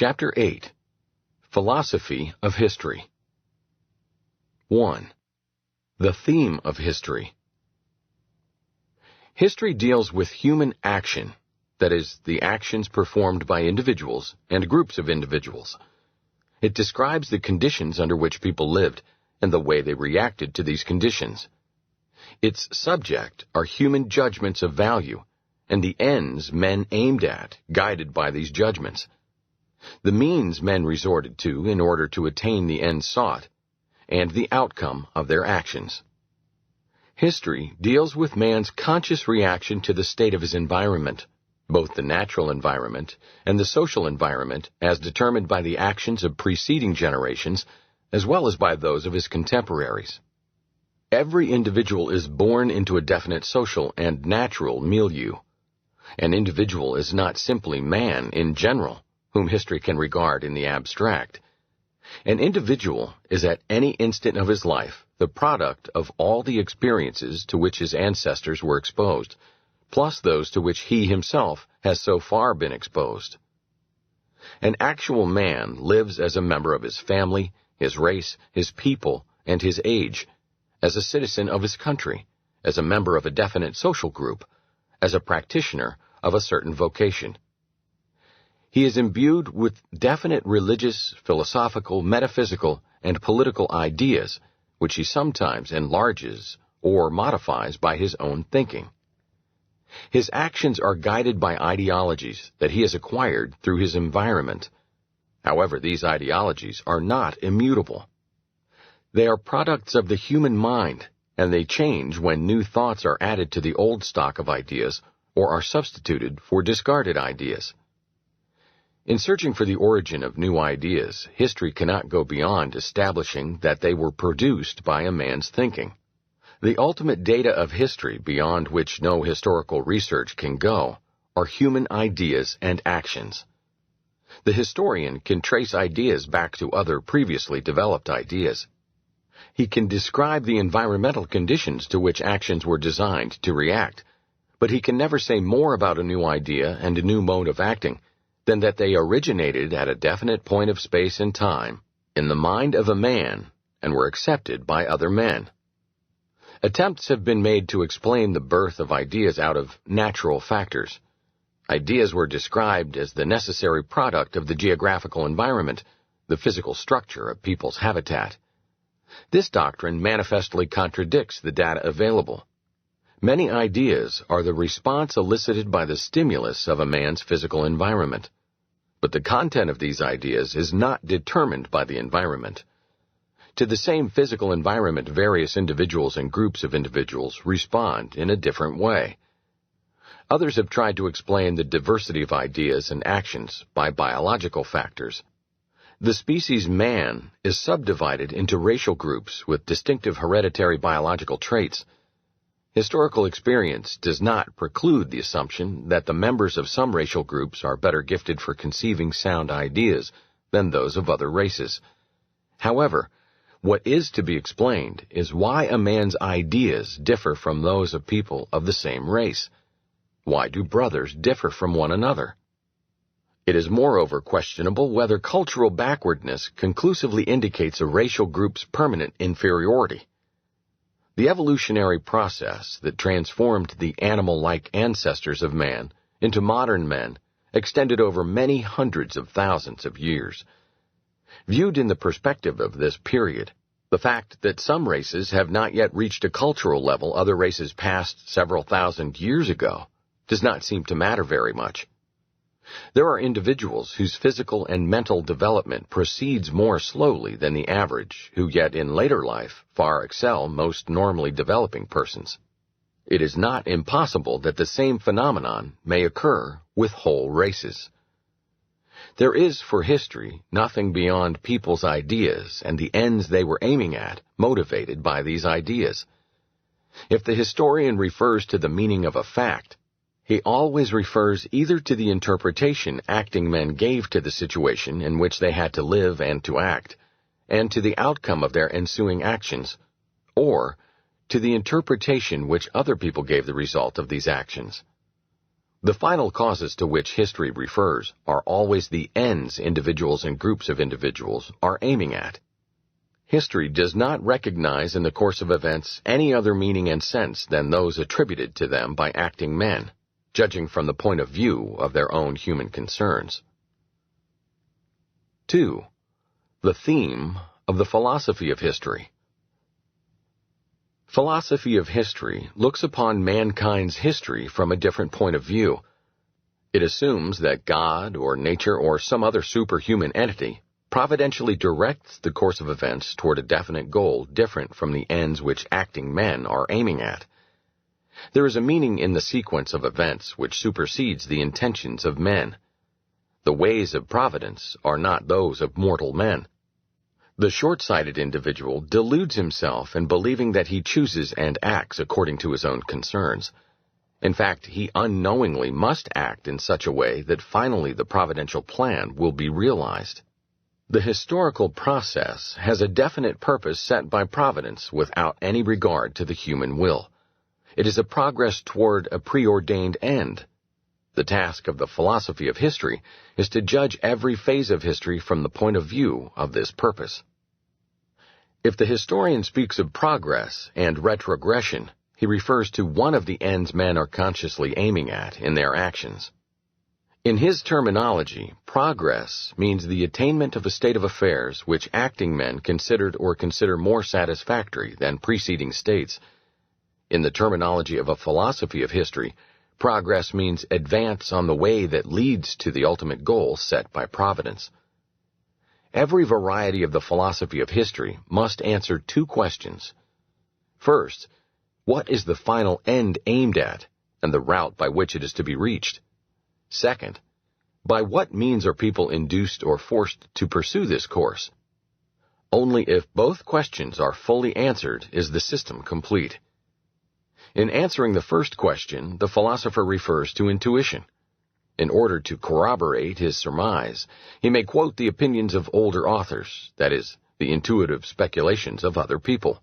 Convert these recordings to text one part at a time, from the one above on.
Chapter 8. Philosophy of History. 1. The theme of history. History deals with human action, that is, the actions performed by individuals and groups of individuals. It describes the conditions under which people lived and the way they reacted to these conditions. Its subject are human judgments of value and the ends men aimed at, guided by these judgments. The means men resorted to in order to attain the end sought, and the outcome of their actions. History deals with man's conscious reaction to the state of his environment, both the natural environment and the social environment as determined by the actions of preceding generations as well as by those of his contemporaries. Every individual is born into a definite social and natural milieu. An individual is not simply man in general, whom history can regard in the abstract. An individual is at any instant of his life the product of all the experiences to which his ancestors were exposed, plus those to which he himself has so far been exposed. An actual man lives as a member of his family, his race, his people, and his age, as a citizen of his country, as a member of a definite social group, as a practitioner of a certain vocation. He is imbued with definite religious, philosophical, metaphysical, and political ideas, which he sometimes enlarges or modifies by his own thinking. His actions are guided by ideologies that he has acquired through his environment. However, these ideologies are not immutable. They are products of the human mind, and they change when new thoughts are added to the old stock of ideas or are substituted for discarded ideas. In searching for the origin of new ideas, history cannot go beyond establishing that they were produced by a man's thinking. The ultimate data of history, beyond which no historical research can go, are human ideas and actions. The historian can trace ideas back to other previously developed ideas. He can describe the environmental conditions to which actions were designed to react, but he can never say more about a new idea and a new mode of acting than that they originated at a definite point of space and time in the mind of a man and were accepted by other men. Attempts have been made to explain the birth of ideas out of natural factors. Ideas were described as the necessary product of the geographical environment, the physical structure of people's habitat. This doctrine manifestly contradicts the data available. Many ideas are the response elicited by the stimulus of a man's physical environment. But the content of these ideas is not determined by the environment. To the same physical environment, various individuals and groups of individuals respond in a different way. Others have tried to explain the diversity of ideas and actions by biological factors. The species man is subdivided into racial groups with distinctive hereditary biological traits. Historical experience does not preclude the assumption that the members of some racial groups are better gifted for conceiving sound ideas than those of other races. However, what is to be explained is why a man's ideas differ from those of people of the same race. Why do brothers differ from one another? It is moreover questionable whether cultural backwardness conclusively indicates a racial group's permanent inferiority. The evolutionary process that transformed the animal-like ancestors of man into modern men extended over many hundreds of thousands of years. Viewed in the perspective of this period, the fact that some races have not yet reached a cultural level other races passed several thousand years ago does not seem to matter very much. There are individuals whose physical and mental development proceeds more slowly than the average, who yet in later life far excel most normally developing persons. It is not impossible that the same phenomenon may occur with whole races. There is for history nothing beyond people's ideas and the ends they were aiming at, motivated by these ideas. If the historian refers to the meaning of a fact, he always refers either to the interpretation acting men gave to the situation in which they had to live and to act, and to the outcome of their ensuing actions, or to the interpretation which other people gave the result of these actions. The final causes to which history refers are always the ends individuals and groups of individuals are aiming at. History does not recognize in the course of events any other meaning and sense than those attributed to them by acting men, judging from the point of view of their own human concerns. 2. The theme of the philosophy of history. Philosophy of history looks upon mankind's history from a different point of view. It assumes that God or nature or some other superhuman entity providentially directs the course of events toward a definite goal different from the ends which acting men are aiming at. There is a meaning in the sequence of events which supersedes the intentions of men. The ways of providence are not those of mortal men. The short-sighted individual deludes himself in believing that he chooses and acts according to his own concerns. In fact, he unknowingly must act in such a way that finally the providential plan will be realized. The historical process has a definite purpose set by providence without any regard to the human will. It is a progress toward a preordained end. The task of the philosophy of history is to judge every phase of history from the point of view of this purpose. If the historian speaks of progress and retrogression, he refers to one of the ends men are consciously aiming at in their actions. In his terminology, progress means the attainment of a state of affairs which acting men considered or consider more satisfactory than preceding states. In the terminology of a philosophy of history, progress means advance on the way that leads to the ultimate goal set by providence. Every variety of the philosophy of history must answer two questions. First, what is the final end aimed at, and the route by which it is to be reached? Second, by what means are people induced or forced to pursue this course? Only if both questions are fully answered is the system complete. In answering the first question, the philosopher refers to intuition. In order to corroborate his surmise, he may quote the opinions of older authors, that is, the intuitive speculations of other people.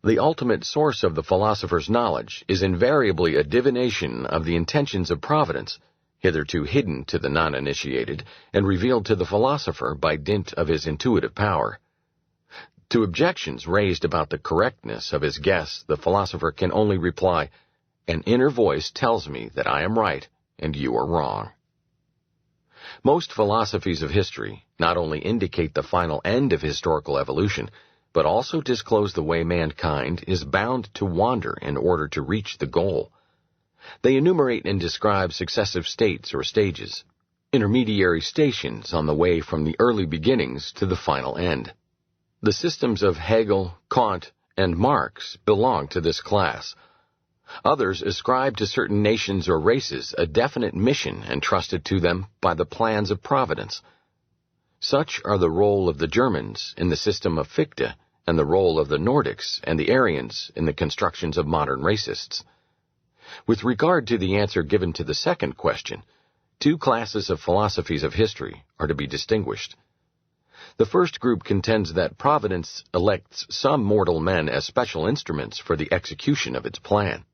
The ultimate source of the philosopher's knowledge is invariably a divination of the intentions of providence, hitherto hidden to the non-initiated and revealed to the philosopher by dint of his intuitive power. To objections raised about the correctness of his guess, the philosopher can only reply, "An inner voice tells me that I am right and you are wrong." Most philosophies of history not only indicate the final end of historical evolution, but also disclose the way mankind is bound to wander in order to reach the goal. They enumerate and describe successive states or stages, intermediary stations on the way from the early beginnings to the final end. The systems of Hegel, Kant, and Marx belong to this class. Others ascribe to certain nations or races a definite mission entrusted to them by the plans of providence. Such are the role of the Germans in the system of Fichte and the role of the Nordics and the Aryans in the constructions of modern racists. With regard to the answer given to the second question, two classes of philosophies of history are to be distinguished. The first group contends that providence elects some mortal men as special instruments for the execution of its plan.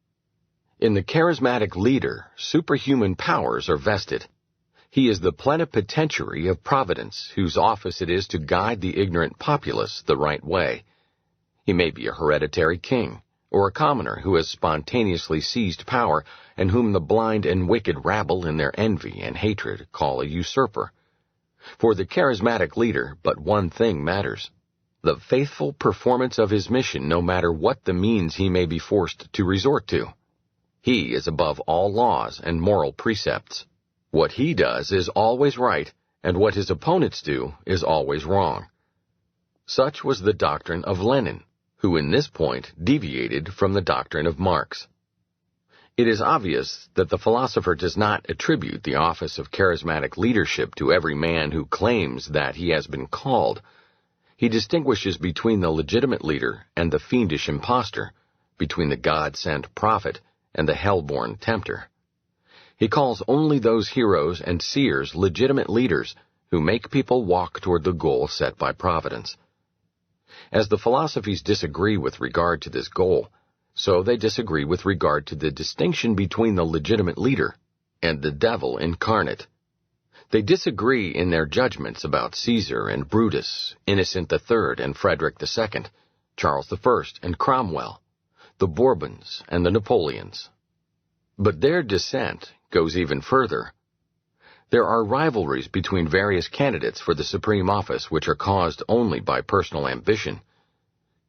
In the charismatic leader, superhuman powers are vested. He is the plenipotentiary of providence, whose office it is to guide the ignorant populace the right way. He may be a hereditary king, or a commoner who has spontaneously seized power, and whom the blind and wicked rabble in their envy and hatred call a usurper. For the charismatic leader, but one thing matters: the faithful performance of his mission, no matter what the means he may be forced to resort to. He is above all laws and moral precepts. What he does is always right, and what his opponents do is always wrong. Such was the doctrine of Lenin, who in this point deviated from the doctrine of Marx. It is obvious that the philosopher does not attribute the office of charismatic leadership to every man who claims that he has been called. He distinguishes between the legitimate leader and the fiendish impostor, between the God-sent prophet and the hell-born tempter. He calls only those heroes and seers legitimate leaders who make people walk toward the goal set by providence. As the philosophies disagree with regard to this goal, so they disagree with regard to the distinction between the legitimate leader and the devil incarnate. They disagree in their judgments about Caesar and Brutus, Innocent III and Frederick II, Charles I and Cromwell, the Bourbons and the Napoleons. But their dissent goes even further. There are rivalries between various candidates for the supreme office which are caused only by personal ambition.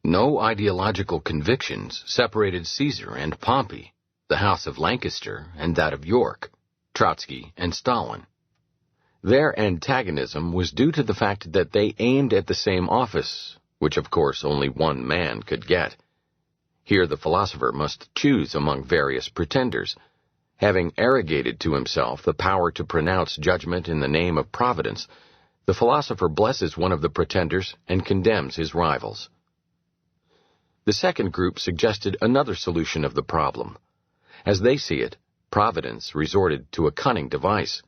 No ideological convictions separated Caesar and Pompey, the House of Lancaster and that of York, Trotsky and Stalin. Their antagonism was due to the fact that they aimed at the same office, which of course only one man could get. Here the philosopher must choose among various pretenders. Having arrogated to himself the power to pronounce judgment in the name of providence, the philosopher blesses one of the pretenders and condemns his rivals. The second group suggested another solution of the problem. As they see it, providence resorted to a cunning device.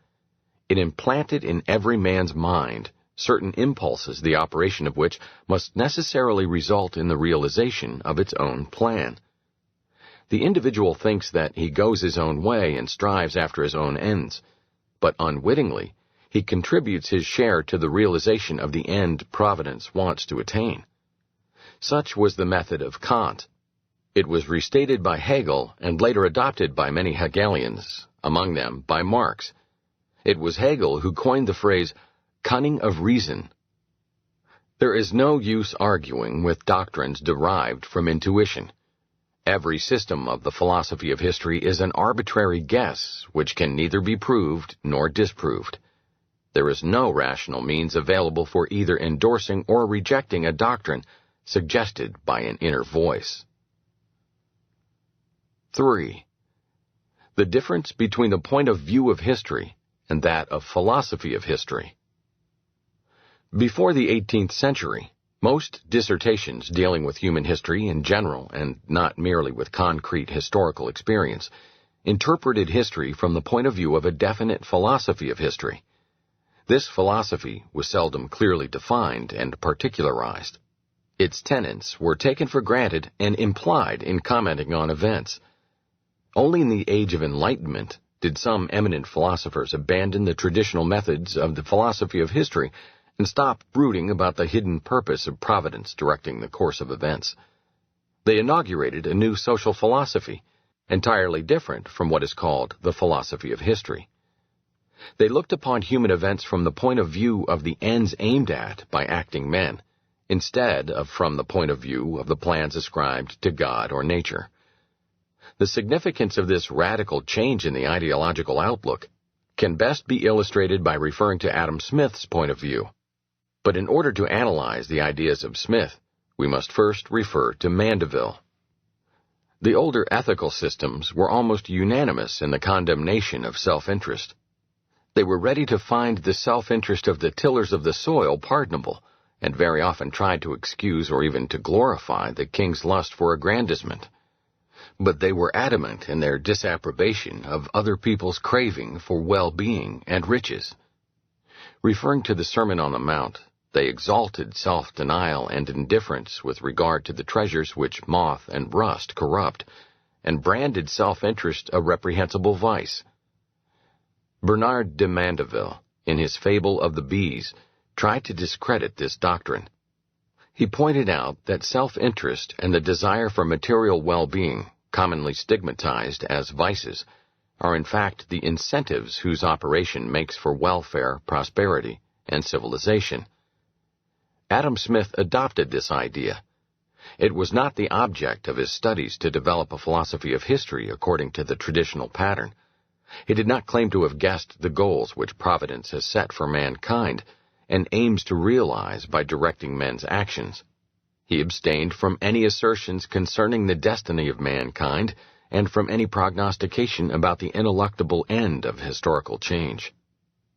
It implanted in every man's mind certain impulses, the operation of which must necessarily result in the realization of its own plan. The individual thinks that he goes his own way and strives after his own ends, but unwittingly he contributes his share to the realization of the end providence wants to attain. Such was the method of Kant. It was restated by Hegel and later adopted by many Hegelians, among them by Marx. It was Hegel who coined the phrase, cunning of reason. There is no use arguing with doctrines derived from intuition. Every system of the philosophy of history is an arbitrary guess which can neither be proved nor disproved. There is no rational means available for either endorsing or rejecting a doctrine suggested by an inner voice. 3. The difference between the point of view of history and that of philosophy of history. Before the 18th century, most dissertations dealing with human history in general, and not merely with concrete historical experience, interpreted history from the point of view of a definite philosophy of history. This philosophy was seldom clearly defined and particularized. Its tenets were taken for granted and implied in commenting on events. Only in the Age of Enlightenment did some eminent philosophers abandon the traditional methods of the philosophy of history and stop brooding about the hidden purpose of providence directing the course of events. They inaugurated a new social philosophy, entirely different from what is called the philosophy of history. They looked upon human events from the point of view of the ends aimed at by acting men, instead of from the point of view of the plans ascribed to God or nature. The significance of this radical change in the ideological outlook can best be illustrated by referring to Adam Smith's point of view. But in order to analyze the ideas of Smith, we must first refer to Mandeville. The older ethical systems were almost unanimous in the condemnation of self-interest. They were ready to find the self-interest of the tillers of the soil pardonable, and very often tried to excuse or even to glorify the king's lust for aggrandizement. But they were adamant in their disapprobation of other people's craving for well-being and riches. Referring to the Sermon on the Mount, they exalted self-denial and indifference with regard to the treasures which moth and rust corrupt, and branded self-interest a reprehensible vice. Bernard de Mandeville, in his Fable of the Bees, tried to discredit this doctrine. He pointed out that self-interest and the desire for material well-being, commonly stigmatized as vices, are in fact the incentives whose operation makes for welfare, prosperity, and civilization. Adam Smith adopted this idea. It was not the object of his studies to develop a philosophy of history according to the traditional pattern. He did not claim to have guessed the goals which Providence has set for mankind and aims to realize by directing men's actions. He abstained from any assertions concerning the destiny of mankind and from any prognostication about the ineluctable end of historical change.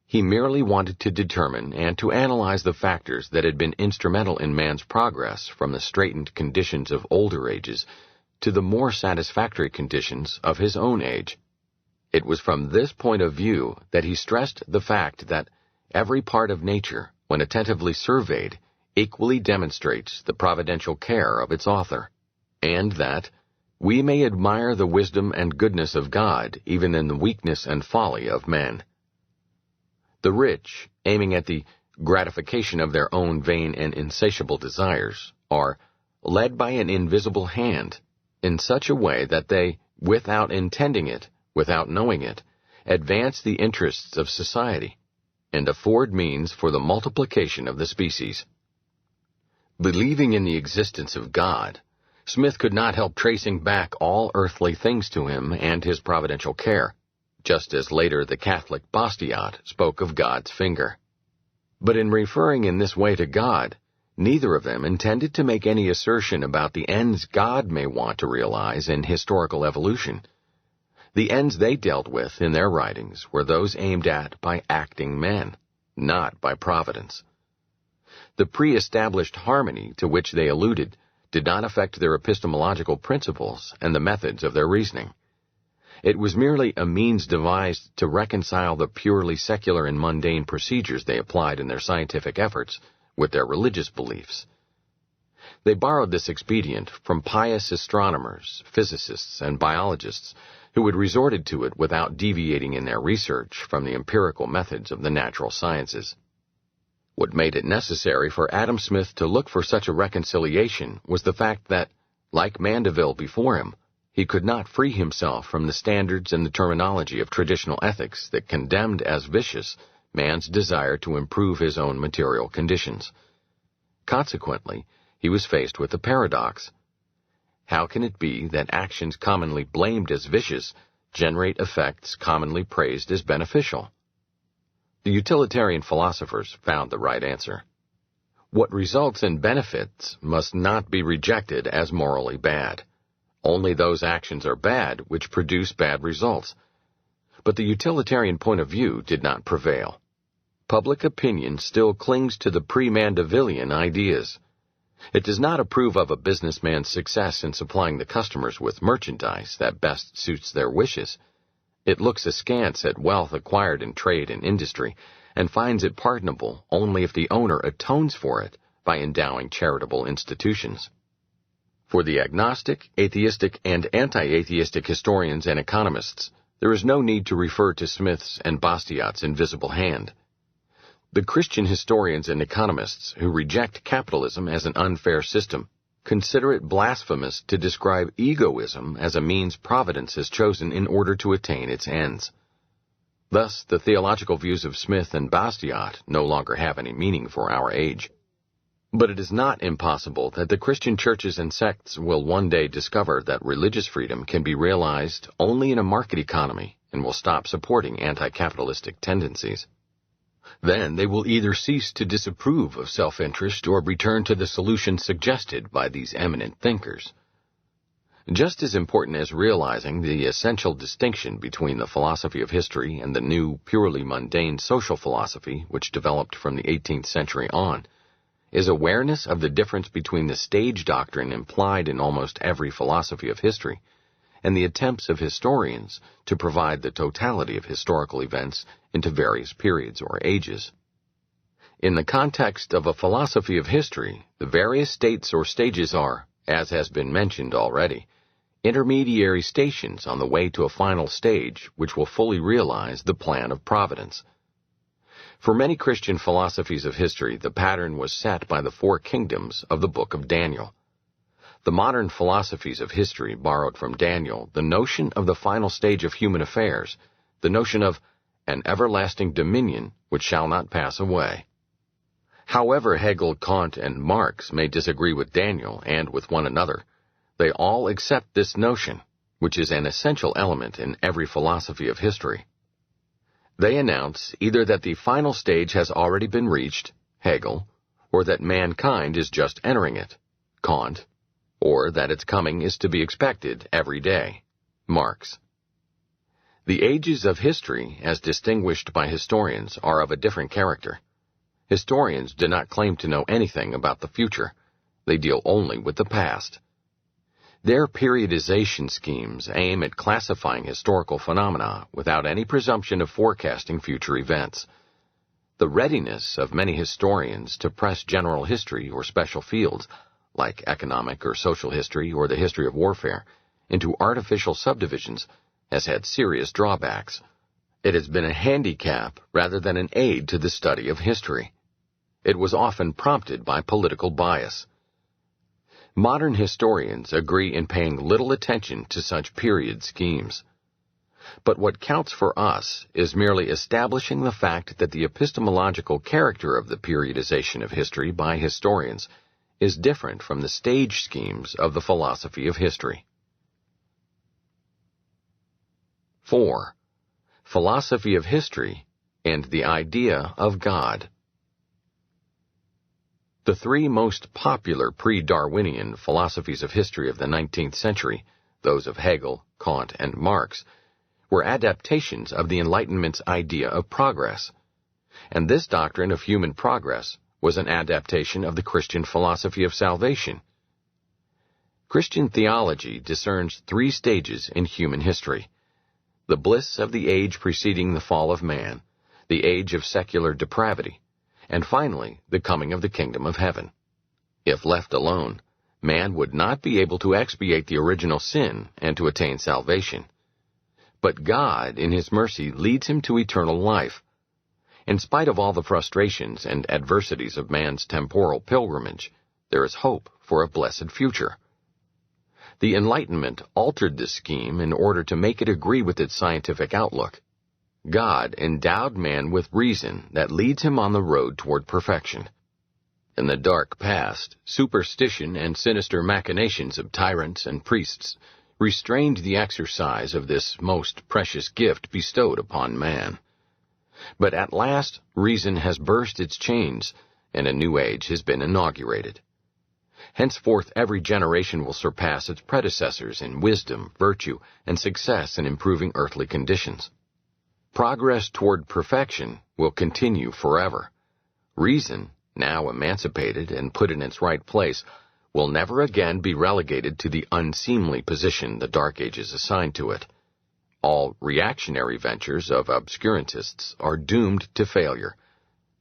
He merely wanted to determine and to analyze the factors that had been instrumental in man's progress from the straitened conditions of older ages to the more satisfactory conditions of his own age. It was from this point of view that he stressed the fact that every part of nature, when attentively surveyed, equally demonstrates the providential care of its author, and that, we may admire the wisdom and goodness of God even in the weakness and folly of men. The rich, aiming at the gratification of their own vain and insatiable desires, are led by an invisible hand in such a way that they, without intending it, without knowing it, advance the interests of society and afford means for the multiplication of the species. Believing in the existence of God, Smith could not help tracing back all earthly things to him and his providential care, just as later the Catholic Bastiat spoke of God's finger. But in referring in this way to God, neither of them intended to make any assertion about the ends God may want to realize in historical evolution. The ends they dealt with in their writings were those aimed at by acting men, not by providence. The pre-established harmony to which they alluded did not affect their epistemological principles and the methods of their reasoning. It was merely a means devised to reconcile the purely secular and mundane procedures they applied in their scientific efforts with their religious beliefs. They borrowed this expedient from pious astronomers, physicists, and biologists who had resorted to it without deviating in their research from the empirical methods of the natural sciences. What made it necessary for Adam Smith to look for such a reconciliation was the fact that, like Mandeville before him, he could not free himself from the standards and the terminology of traditional ethics that condemned as vicious man's desire to improve his own material conditions. Consequently, he was faced with a paradox. How can it be that actions commonly blamed as vicious generate effects commonly praised as beneficial? The utilitarian philosophers found the right answer. What results in benefits must not be rejected as morally bad. Only those actions are bad which produce bad results. But the utilitarian point of view did not prevail. Public opinion still clings to the pre-Mandevillian ideas. It does not approve of a businessman's success in supplying the customers with merchandise that best suits their wishes. It looks askance at wealth acquired in trade and industry, and finds it pardonable only if the owner atones for it by endowing charitable institutions. For the agnostic, atheistic, and anti-atheistic historians and economists, there is no need to refer to Smith's and Bastiat's invisible hand. The Christian historians and economists who reject capitalism as an unfair system consider it blasphemous to describe egoism as a means providence has chosen in order to attain its ends. Thus, the theological views of Smith and Bastiat no longer have any meaning for our age. But it is not impossible that the Christian churches and sects will one day discover that religious freedom can be realized only in a market economy and will stop supporting anti-capitalistic tendencies. Then they will either cease to disapprove of self-interest or return to the solution suggested by these eminent thinkers. Just as important as realizing the essential distinction between the philosophy of history and the new, purely mundane social philosophy which developed from the 18th century on, is awareness of the difference between the stage doctrine implied in almost every philosophy of history and the attempts of historians to provide the totality of historical events into various periods or ages. In the context of a philosophy of history, the various states or stages are, as has been mentioned already, intermediary stations on the way to a final stage which will fully realize the plan of providence. For many Christian philosophies of history, the pattern was set by the four kingdoms of the book of Daniel. The modern philosophies of history borrowed from Daniel the notion of the final stage of human affairs, the notion of an everlasting dominion which shall not pass away. However Hegel, Kant, and Marx may disagree with Daniel and with one another, they all accept this notion, which is an essential element in every philosophy of history. They announce either that the final stage has already been reached, Hegel, or that mankind is just entering it, Kant, or that its coming is to be expected every day, Marx. The ages of history, as distinguished by historians, are of a different character. Historians do not claim to know anything about the future. They deal only with the past. Their periodization schemes aim at classifying historical phenomena without any presumption of forecasting future events. The readiness of many historians to press general history or special fields, like economic or social history or the history of warfare, into artificial subdivisions has had serious drawbacks. It has been a handicap rather than an aid to the study of history. It was often prompted by political bias. Modern historians agree in paying little attention to such period schemes. But what counts for us is merely establishing the fact that the epistemological character of the periodization of history by historians is different from the stage schemes of the philosophy of history. 4. Philosophy of history and the idea of God. The three most popular pre-Darwinian philosophies of history of the 19th century, those of Hegel, Kant, and Marx, were adaptations of the Enlightenment's idea of progress, and this doctrine of human progress was an adaptation of the Christian philosophy of salvation. Christian theology discerns three stages in human history: the bliss of the age preceding the fall of man, the age of secular depravity, and finally the coming of the kingdom of heaven. If left alone, man would not be able to expiate the original sin and to attain salvation. But God, in His mercy, leads him to eternal life. In spite of all the frustrations and adversities of man's temporal pilgrimage, there is hope for a blessed future. The Enlightenment altered this scheme in order to make it agree with its scientific outlook. God endowed man with reason that leads him on the road toward perfection. In the dark past, superstition and sinister machinations of tyrants and priests restrained the exercise of this most precious gift bestowed upon man. But at last, reason has burst its chains, and a new age has been inaugurated. Henceforth, every generation will surpass its predecessors in wisdom, virtue, and success in improving earthly conditions. Progress toward perfection will continue forever. Reason, now emancipated and put in its right place, will never again be relegated to the unseemly position the Dark Ages assigned to it. All reactionary ventures of obscurantists are doomed to failure.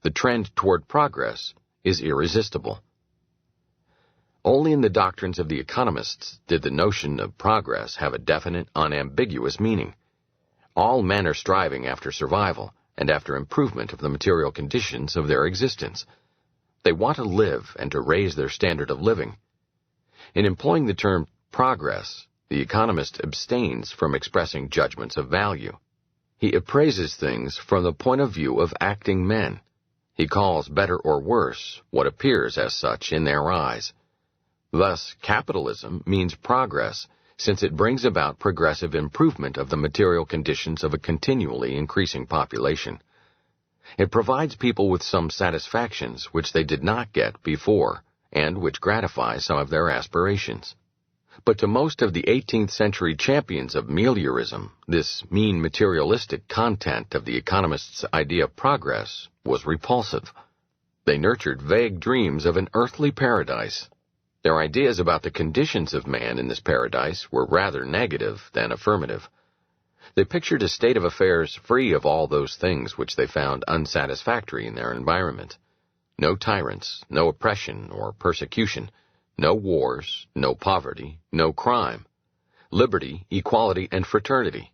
The trend toward progress is irresistible. Only in the doctrines of the economists did the notion of progress have a definite, unambiguous meaning. All men are striving after survival and after improvement of the material conditions of their existence. They want to live and to raise their standard of living. In employing the term progress, the economist abstains from expressing judgments of value. He appraises things from the point of view of acting men. He calls better or worse what appears as such in their eyes. Thus, capitalism means progress, since it brings about progressive improvement of the material conditions of a continually increasing population. It provides people with some satisfactions which they did not get before, and which gratify some of their aspirations. But to most of the 18th century champions of meliorism, this mean materialistic content of the economist's idea of progress was repulsive. They nurtured vague dreams of an earthly paradise. Their ideas about the conditions of man in this paradise were rather negative than affirmative. They pictured a state of affairs free of all those things which they found unsatisfactory in their environment. No tyrants, no oppression or persecution, no wars, no poverty, no crime. Liberty, equality, and fraternity.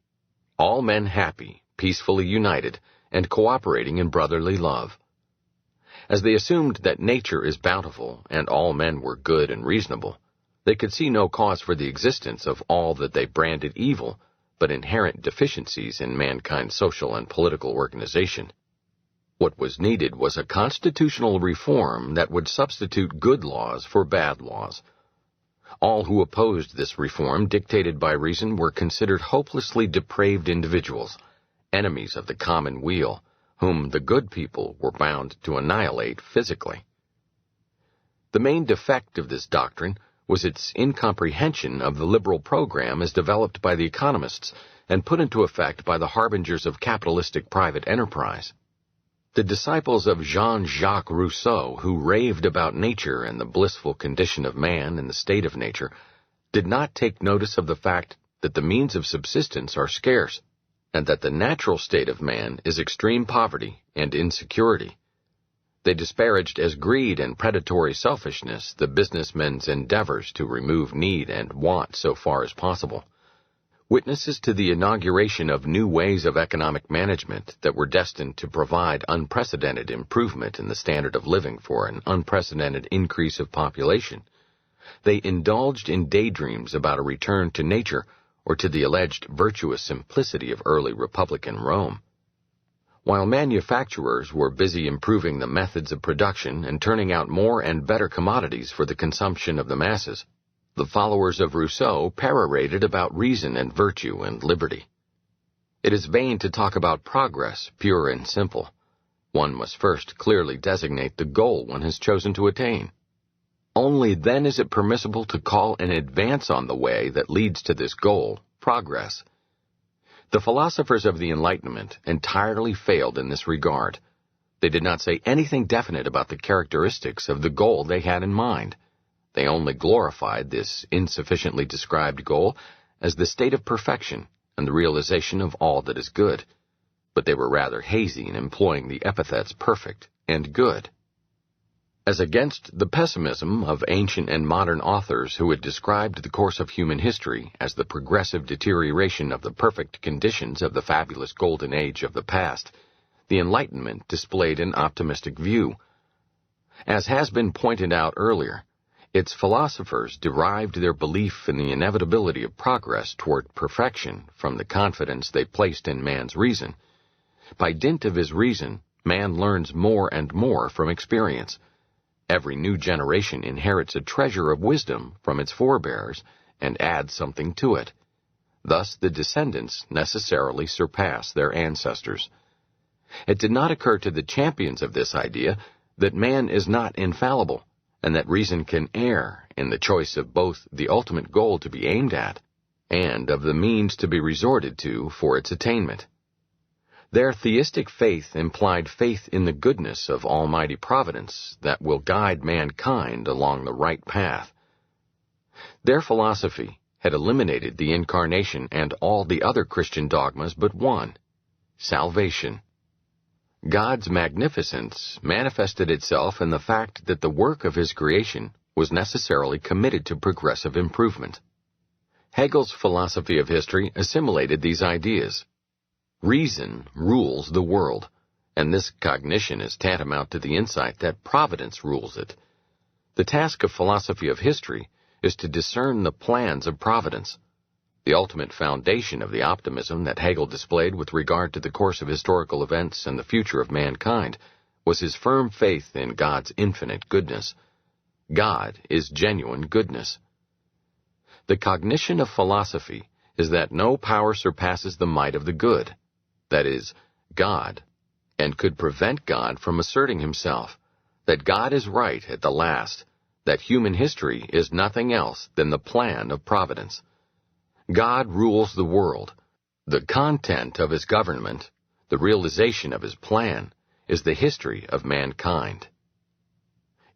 All men happy, peacefully united, and cooperating in brotherly love. As they assumed that nature is bountiful and all men were good and reasonable, they could see no cause for the existence of all that they branded evil, but inherent deficiencies in mankind's social and political organization. What was needed was a constitutional reform that would substitute good laws for bad laws. All who opposed this reform dictated by reason were considered hopelessly depraved individuals, enemies of the common weal, whom the good people were bound to annihilate physically. The main defect of this doctrine was its incomprehension of the liberal program as developed by the economists and put into effect by the harbingers of capitalistic private enterprise. The disciples of Jean-Jacques Rousseau, who raved about nature and the blissful condition of man and the state of nature, did not take notice of the fact that the means of subsistence are scarce, and that the natural state of man is extreme poverty and insecurity. They disparaged as greed and predatory selfishness the businessmen's endeavors to remove need and want so far as possible. Witnesses to the inauguration of new ways of economic management that were destined to provide unprecedented improvement in the standard of living for an unprecedented increase of population, they indulged in daydreams about a return to nature or to the alleged virtuous simplicity of early Republican Rome. While manufacturers were busy improving the methods of production and turning out more and better commodities for the consumption of the masses, the followers of Rousseau perorated about reason and virtue and liberty. It is vain to talk about progress, pure and simple. One must first clearly designate the goal one has chosen to attain. Only then is it permissible to call an advance on the way that leads to this goal progress. The philosophers of the Enlightenment entirely failed in this regard. They did not say anything definite about the characteristics of the goal they had in mind. They only glorified this insufficiently described goal as the state of perfection and the realization of all that is good, but they were rather hazy in employing the epithets perfect and good. As against the pessimism of ancient and modern authors who had described the course of human history as the progressive deterioration of the perfect conditions of the fabulous golden age of the past, the Enlightenment displayed an optimistic view. As has been pointed out earlier, its philosophers derived their belief in the inevitability of progress toward perfection from the confidence they placed in man's reason. By dint of his reason, man learns more and more from experience. Every new generation inherits a treasure of wisdom from its forebears and adds something to it. Thus the descendants necessarily surpass their ancestors. It did not occur to the champions of this idea that man is not infallible, and that reason can err in the choice of both the ultimate goal to be aimed at and of the means to be resorted to for its attainment. Their theistic faith implied faith in the goodness of Almighty Providence that will guide mankind along the right path. Their philosophy had eliminated the Incarnation and all the other Christian dogmas but one: salvation. God's magnificence manifested itself in the fact that the work of His creation was necessarily committed to progressive improvement. Hegel's philosophy of history assimilated these ideas. Reason rules the world, and this cognition is tantamount to the insight that providence rules it. The task of philosophy of history is to discern the plans of providence. The ultimate foundation of the optimism that Hegel displayed with regard to the course of historical events and the future of mankind was his firm faith in God's infinite goodness. God is genuine goodness. The cognition of philosophy is that no power surpasses the might of the good, that is, God, and could prevent God from asserting himself, that God is right at the last, that human history is nothing else than the plan of providence. God rules the world. The content of his government, the realization of his plan, is the history of mankind.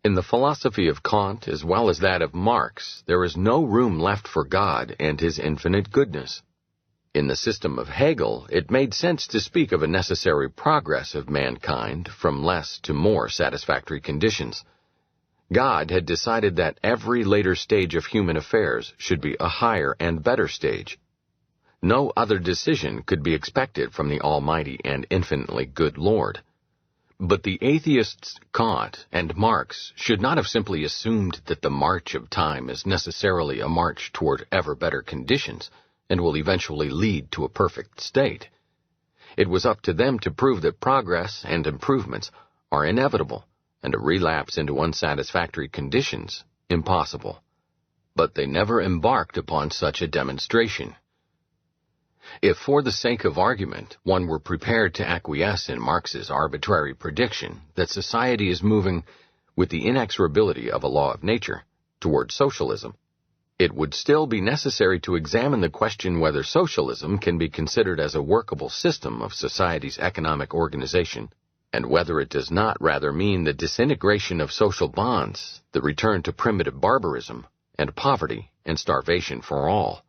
In the philosophy of Kant as well as that of Marx, there is no room left for God and his infinite goodness. In the system of Hegel, it made sense to speak of a necessary progress of mankind from less to more satisfactory conditions. God had decided that every later stage of human affairs should be a higher and better stage. No other decision could be expected from the Almighty and infinitely good Lord. But the atheists Kant and Marx should not have simply assumed that the march of time is necessarily a march toward ever better conditions and will eventually lead to a perfect state. It was up to them to prove that progress and improvements are inevitable and a relapse into unsatisfactory conditions impossible. But they never embarked upon such a demonstration. If for the sake of argument one were prepared to acquiesce in Marx's arbitrary prediction that society is moving, with the inexorability of a law of nature, toward socialism, it would still be necessary to examine the question whether socialism can be considered as a workable system of society's economic organization, and whether it does not rather mean the disintegration of social bonds, the return to primitive barbarism, and poverty and starvation for all.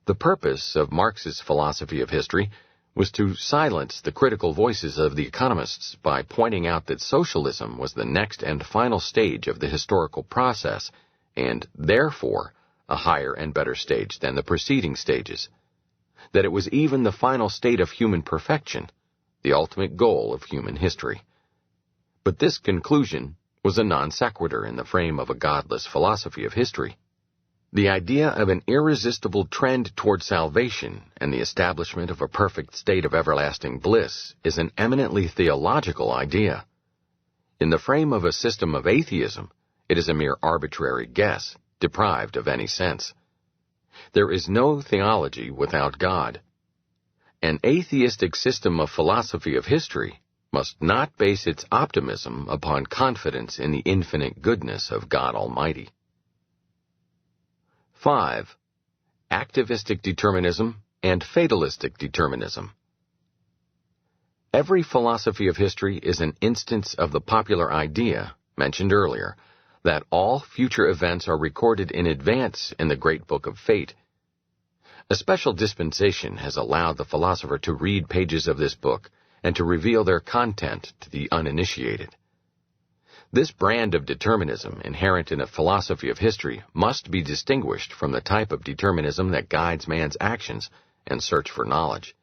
The purpose of Marx's philosophy of history was to silence the critical voices of the economists by pointing out that socialism was the next and final stage of the historical process, and therefore a higher and better stage than the preceding stages, that it was even the final state of human perfection, the ultimate goal of human history. But this conclusion was a non sequitur in the frame of a godless philosophy of history. The idea of an irresistible trend toward salvation and the establishment of a perfect state of everlasting bliss is an eminently theological idea. In the frame of a system of atheism, it is a mere arbitrary guess, deprived of any sense. There is no theology without God. An atheistic system of philosophy of history must not base its optimism upon confidence in the infinite goodness of God Almighty. 5. Activistic determinism and fatalistic determinism. Every philosophy of history is an instance of the popular idea, mentioned earlier, that all future events are recorded in advance in the great book of fate. A special dispensation has allowed the philosopher to read pages of this book and to reveal their content to the uninitiated. This brand of determinism inherent in a philosophy of history must be distinguished from the type of determinism that guides man's actions and search for knowledge.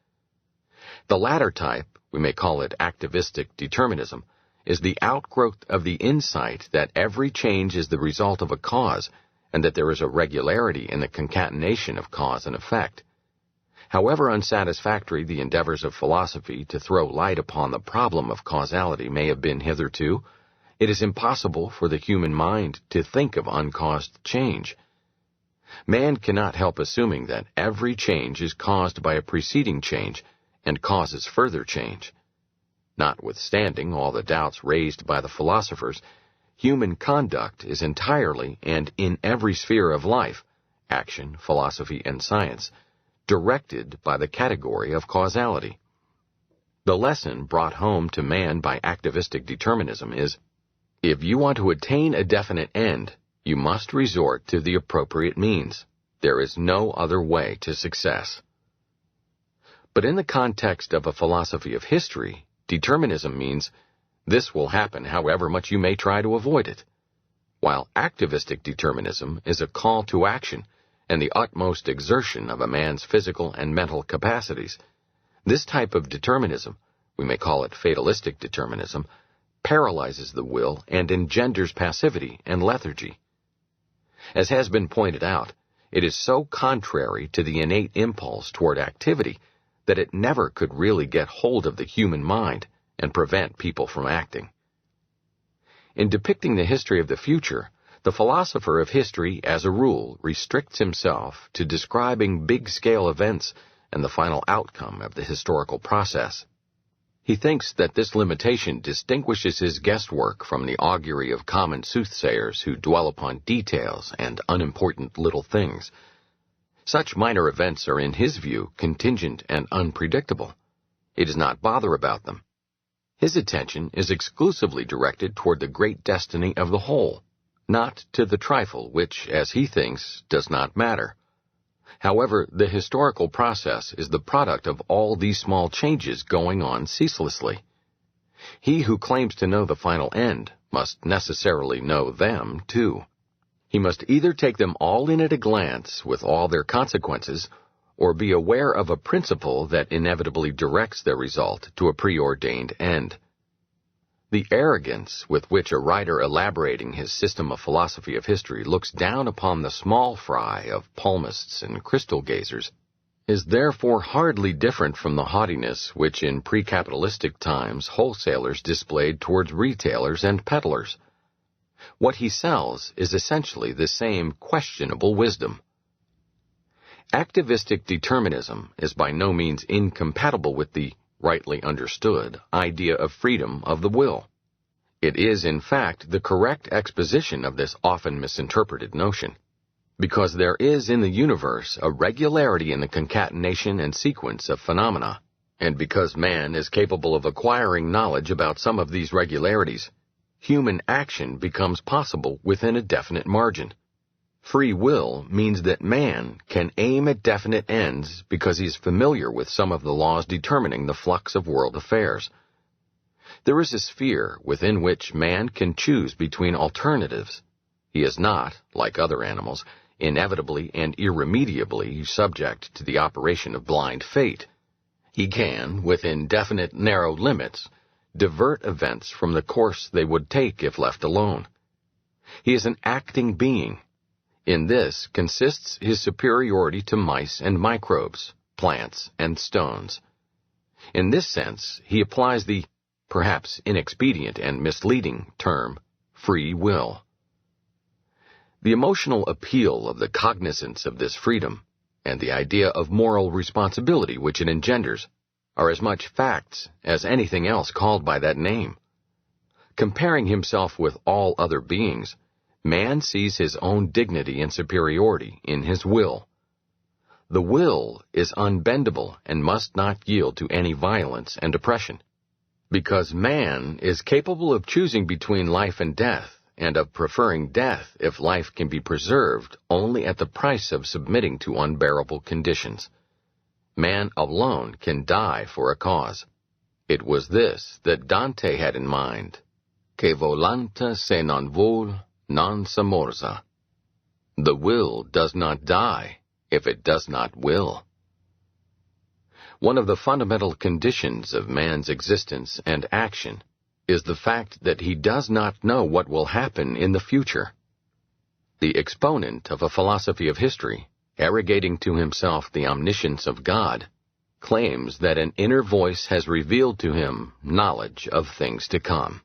The latter type, we may call it activistic determinism, is the outgrowth of the insight that every change is the result of a cause and that there is a regularity in the concatenation of cause and effect. However unsatisfactory the endeavors of philosophy to throw light upon the problem of causality may have been hitherto, it is impossible for the human mind to think of uncaused change. Man cannot help assuming that every change is caused by a preceding change and causes further change. Notwithstanding all the doubts raised by the philosophers, human conduct is entirely and in every sphere of life, action, philosophy, and science, directed by the category of causality. The lesson brought home to man by activistic determinism is, if you want to attain a definite end, you must resort to the appropriate means. There is no other way to success. But in the context of a philosophy of history, determinism means this will happen however much you may try to avoid it, while activistic determinism is a call to action and the utmost exertion of a man's physical and mental capacities. This type of determinism, we may call it fatalistic determinism, paralyzes the will and engenders passivity and lethargy. As has been pointed out, it is so contrary to the innate impulse toward activity that it never could really get hold of the human mind and prevent people from acting. In depicting the history of the future, the philosopher of history, as a rule, restricts himself to describing big-scale events and the final outcome of the historical process. He thinks that this limitation distinguishes his guesswork from the augury of common soothsayers who dwell upon details and unimportant little things. Such minor events are in his view contingent and unpredictable. He does not bother about them. His attention is exclusively directed toward the great destiny of the whole, not to the trifle which, as he thinks, does not matter. However, the historical process is the product of all these small changes going on ceaselessly. He who claims to know the final end must necessarily know them, too. He must either take them all in at a glance with all their consequences, or be aware of a principle that inevitably directs their result to a preordained end. The arrogance with which a writer elaborating his system of philosophy of history looks down upon the small fry of palmists and crystal gazers is therefore hardly different from the haughtiness which in pre-capitalistic times wholesalers displayed towards retailers and peddlers. What he sells is essentially the same questionable wisdom. Activistic determinism is by no means incompatible with the, rightly understood, idea of freedom of the will. It is, in fact, the correct exposition of this often misinterpreted notion, because there is in the universe a regularity in the concatenation and sequence of phenomena, and because man is capable of acquiring knowledge about some of these regularities, human action becomes possible within a definite margin. Free will means that man can aim at definite ends because he is familiar with some of the laws determining the flux of world affairs. There is a sphere within which man can choose between alternatives. He is not, like other animals, inevitably and irremediably subject to the operation of blind fate. He can, within definite narrow limits, divert events from the course they would take if left alone. He is an acting being. In this consists his superiority to mice and microbes, plants and stones. In this sense, he applies the, perhaps inexpedient and misleading, term free will. The emotional appeal of the cognizance of this freedom, and the idea of moral responsibility which it engenders, are as much facts as anything else called by that name. Comparing himself with all other beings, man sees his own dignity and superiority in his will. The will is unbendable and must not yield to any violence and oppression, because man is capable of choosing between life and death, and of preferring death if life can be preserved only at the price of submitting to unbearable conditions. Man alone can die for a cause. It was this that Dante had in mind. Che volanta se non vuol, non s'amorza. The will does not die if it does not will. One of the fundamental conditions of man's existence and action is the fact that he does not know what will happen in the future. The exponent of a philosophy of history, arrogating to himself the omniscience of God, claims that an inner voice has revealed to him knowledge of things to come.